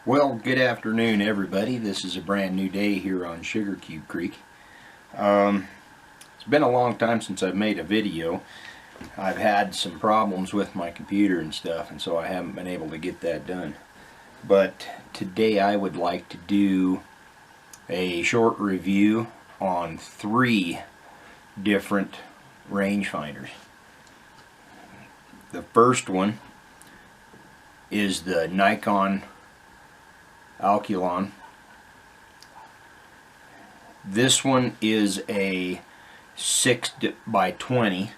Well, good afternoon, everybody. This is a brand new day here on Sugar Cube Creek. It's been a long time since I've made a video. I've had some problems with my computer and stuff, and so I haven't been able to get that done. But today I would like to do a short review on 3 different rangefinders. The first one is the Nikon Aculon. This one is a 6x20,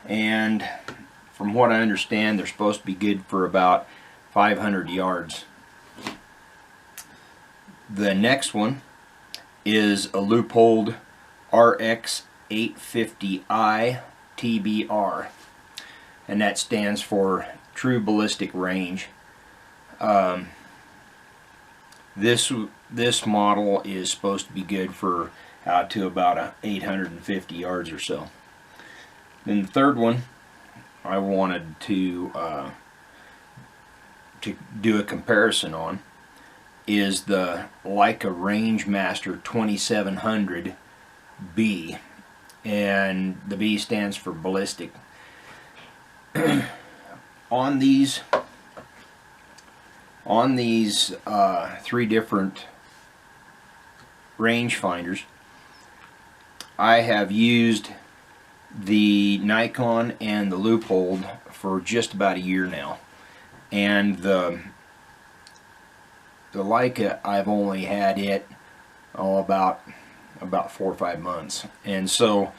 and from what I understand they're supposed to be good for about 500 yards. The next one is a Leupold RX 850i TBR, and that stands for True Ballistic Range. This model is supposed to be good for out to about 850 yards or so. Then the third one I wanted to do a comparison on is the Leica Rangemaster 2700B, and the B stands for ballistic. On these 3 different rangefinders, I have used the Nikon and the Leupold for just about a year now, and the Leica, I've only had it about 4 or 5 months. And so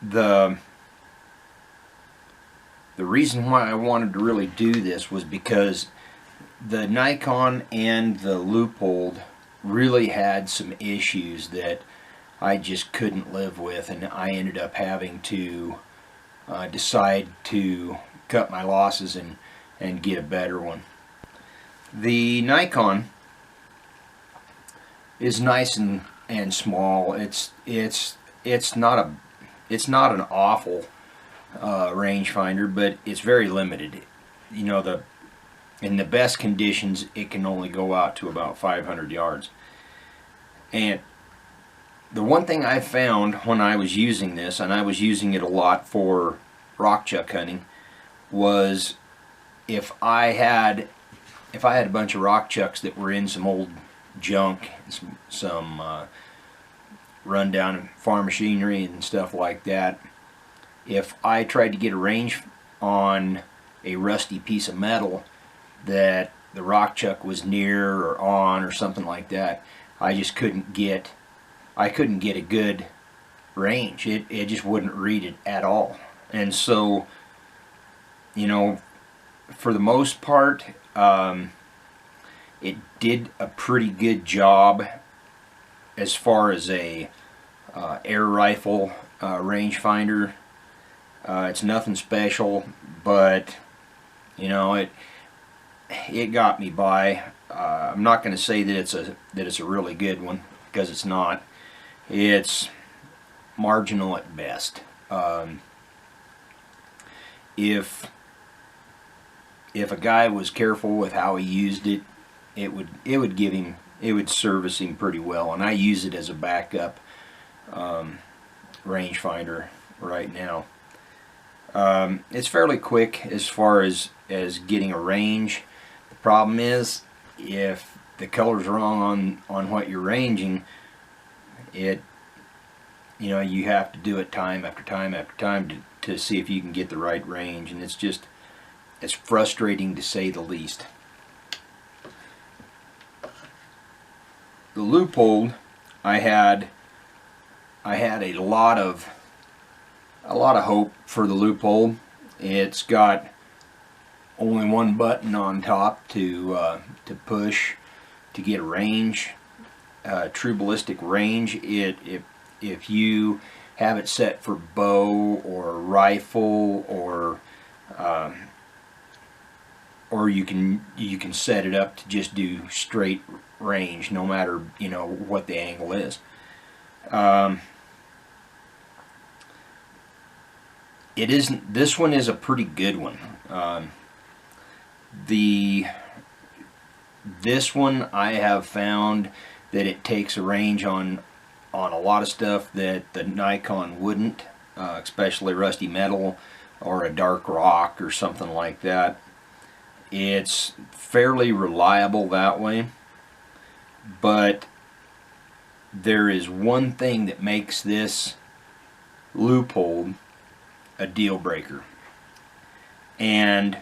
the reason why I wanted to really do this was because the Nikon and the Leupold really had some issues that I just couldn't live with, and I ended up having to decide to cut my losses and get a better one. The Nikon is nice and small. It's not an awful rangefinder, but it's very limited. You know, in the best conditions it can only go out to about 500 yards. And the one thing I found when I was using this, and I was using it a lot for rock chuck hunting, was if I had a bunch of rock chucks that were in some old junk, some rundown farm machinery and stuff like that, if I tried to get a range on a rusty piece of metal that the rock chuck was near or on or something like that, I just couldn't get a good range. It just wouldn't read it at all. And so, you know, for the most part, it did a pretty good job as far as a air rifle rangefinder. It's nothing special, but you know, it got me by. I'm not going to say that it's a really good one, because it's not. It's marginal at best. If a guy was careful with how he used it, it would service him pretty well. And I use it as a backup rangefinder right now. It's fairly quick as far as getting a range. The problem is, if the color's wrong on what you're ranging, you know, you have to do it time after time after time to see if you can get the right range, and it's frustrating to say the least. The Leupold, I had a lot of hope for the Leupold. It's got only one button on top to push to get a range, true ballistic range. If you have it set for bow or rifle, or you can set it up to just do straight range, no matter, you know, what the angle is. This one is a pretty good one. The This one I have found that it takes a range on a lot of stuff that the Nikon wouldn't, especially rusty metal or a dark rock or something like that. It's fairly reliable that way, but there is one thing that makes this Leupold a deal breaker, and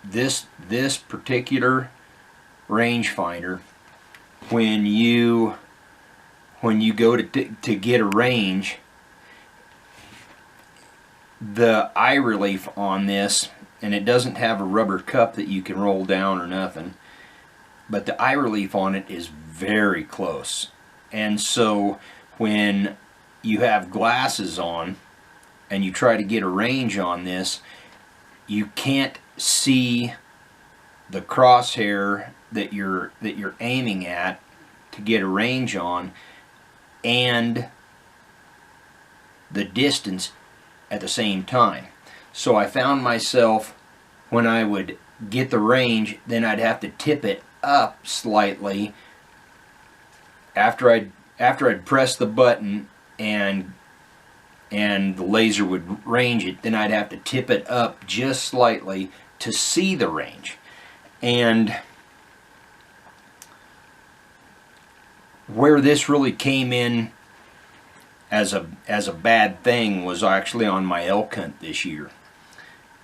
this particular rangefinder, when you go to get a range, the eye relief on this, and it doesn't have a rubber cup that you can roll down or nothing, but the eye relief on it is very close. And so when you have glasses on and you try to get a range on this, you can't see the crosshair that you're aiming at to get a range on, and the distance at the same time. So I found myself, when I would get the range, then I'd have to tip it up slightly after I'd press the button and the laser would range it. Then I'd have to tip it up just slightly to see the range. And where this really came in as a bad thing was actually on my elk hunt this year.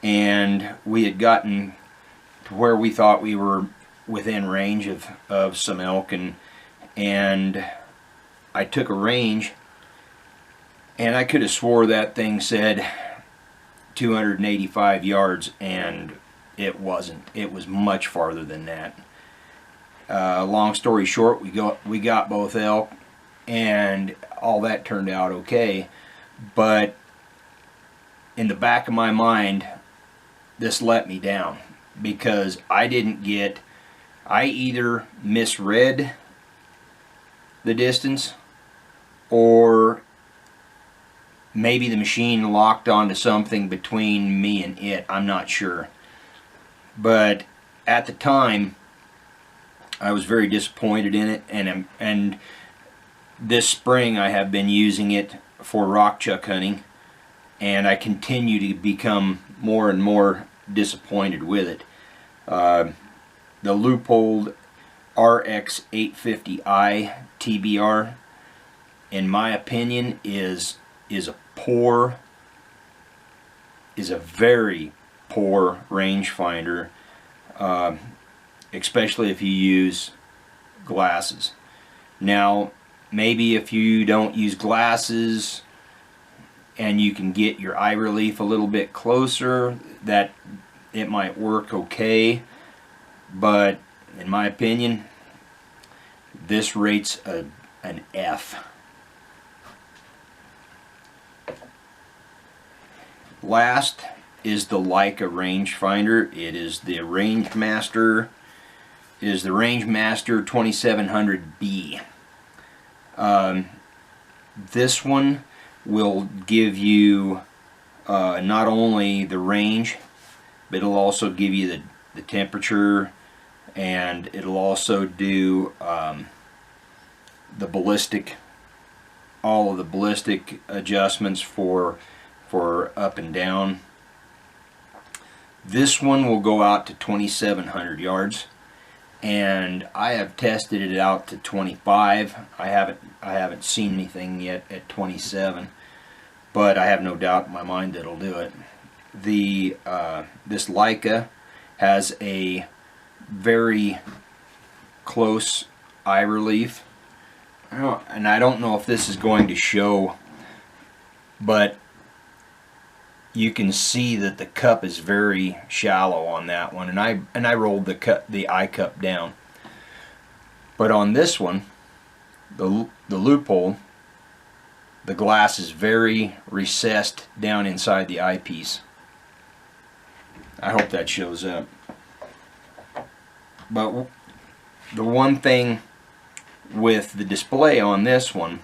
And we had gotten to where we thought we were within range of some elk, and I took a range, and I could have swore that thing said 285 yards, and it wasn't. It was much farther than that. Long story short, we got both elk, and all that turned out okay. But in the back of my mind, this let me down, because I either misread the distance, or maybe the machine locked onto something between me and it. I'm not sure. But at the time, I was very disappointed in it, and this spring I have been using it for rock chuck hunting, and I continue to become more and more disappointed with it. The Leupold RX 850i TBR, in my opinion, is a very poor rangefinder, especially if you use glasses. Now, maybe if you don't use glasses and you can get your eye relief a little bit closer, that it might work okay. But in my opinion, this rates an F. Last is the Leica rangefinder. It is the Rangemaster. It is the Rangemaster 2700B. This one will give you not only the range, but it'll also give you the temperature, and it'll also do the ballistic, all of the ballistic adjustments for up and down. This one will go out to 2,700 yards, and I have tested it out to 25. I haven't seen anything yet at 27, but I have no doubt in my mind that it'll do it. This Leica has a very close eye relief, and I don't know if this is going to show, but you can see that the cup is very shallow on that one, and I rolled the eye cup down. But on this one, the Leupold, the glass is very recessed down inside the eyepiece. I hope that shows up. But the one thing with the display on this one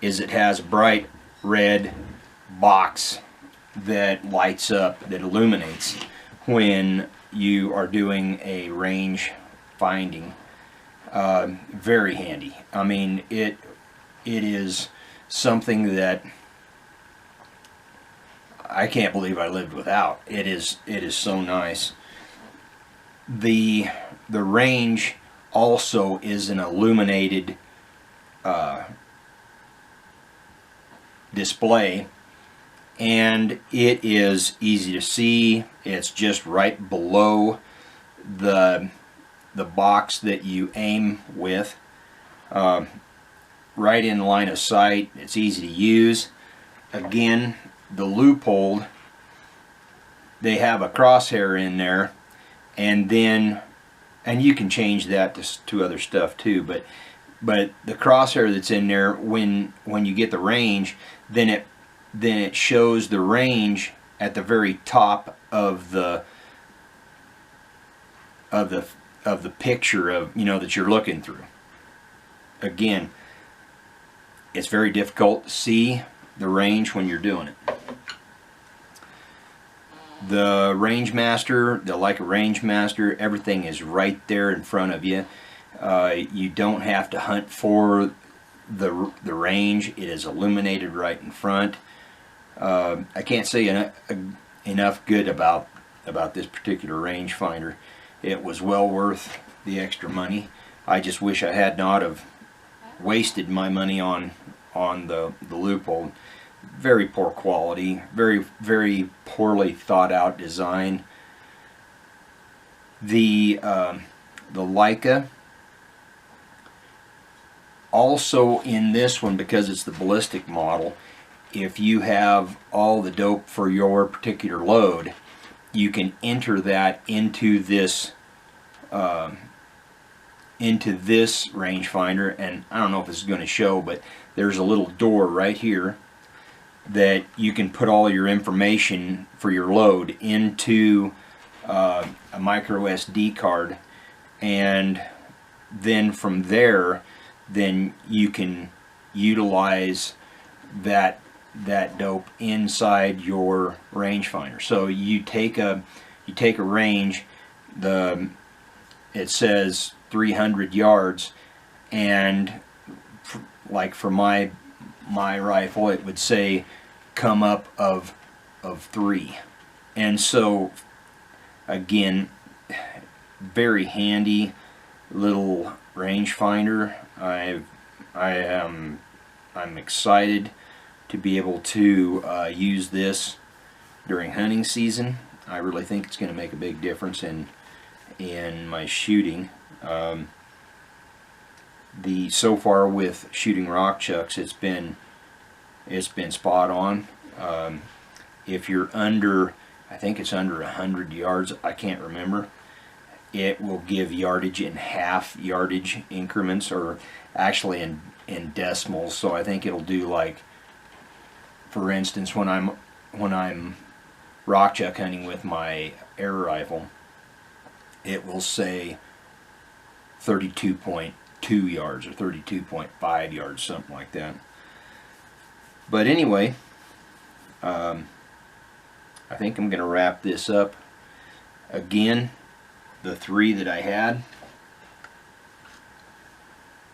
is it has a bright red box that lights up, that illuminates when you are doing a range finding. Very handy. I mean, it is something that I can't believe I lived without. It is so nice. The range also is an illuminated display, and it is easy to see. It's just right below the box that you aim with, right in line of sight. It's easy to use. Again, the Leupold, they have a crosshair in there, and you can change that to other stuff too, but the crosshair that's in there, when you get the range, then it shows the range at the very top of the picture of, you know, that you're looking through. Again, it's very difficult to see the range when you're doing it. The Rangemaster, the Leica Rangemaster, everything is right there in front of you. You don't have to hunt for the range. It is illuminated right in front. I can't say enough good about this particular rangefinder. It was well worth the extra money. I just wish I had not have wasted my money on the Leupold. Very poor quality, very poorly thought out design. The Leica, also in this one, because it's the ballistic model, if you have all the dope for your particular load, you can enter that into this rangefinder. And I don't know if this is going to show, but there's a little door right here that you can put all your information for your load into a micro SD card, and then from there, then you can utilize that dope inside your rangefinder. So you take a range, it says 300 yards, and like for my rifle, it would say come up of 3. And so again, very handy little rangefinder. I'm excited to be able to use this during hunting season. I really think it's going to make a big difference in my shooting. So far with shooting rock chucks, it's been spot on. If you're under, I think it's under 100 yards, I can't remember, it will give yardage in half yardage increments, or actually in decimals. So I think it'll do, like, for instance, when I'm rock chuck hunting with my air rifle, it will say 32.2 yards or 32.5 yards, something like that. But anyway, I think I'm going to wrap this up. Again, the 3 that I had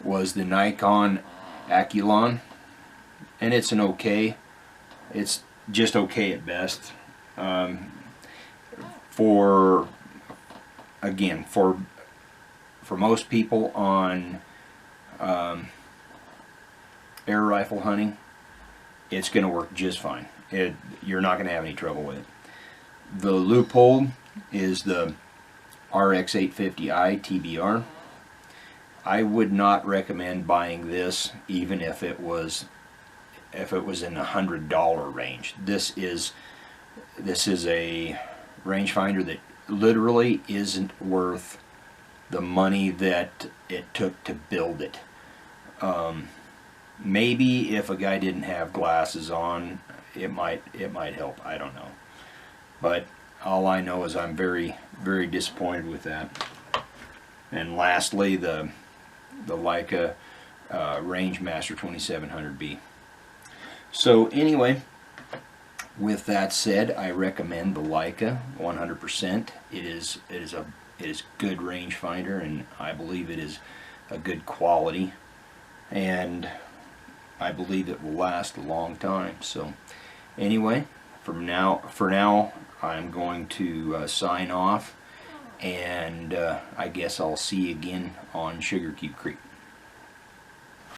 was the Nikon Aculon, and it's an okay. It's just okay at best. For most people on air rifle hunting, it's going to work just fine. You're not going to have any trouble with it. The Leupold is the RX 850i TBR. I would not recommend buying this, even if it was in the $100 range. This is a rangefinder that literally isn't worth the money that it took to build it. Maybe if a guy didn't have glasses on, it might help. I don't know. But all I know is I'm very, very disappointed with that. And lastly, the Leica Rangemaster 2700B. So anyway, with that said, I recommend the Leica 100%. It is a It is good rangefinder, and I believe it is a good quality, and I believe it will last a long time. So anyway, for now I'm going to sign off, and I guess I'll see you again on Sugar Cube Creek.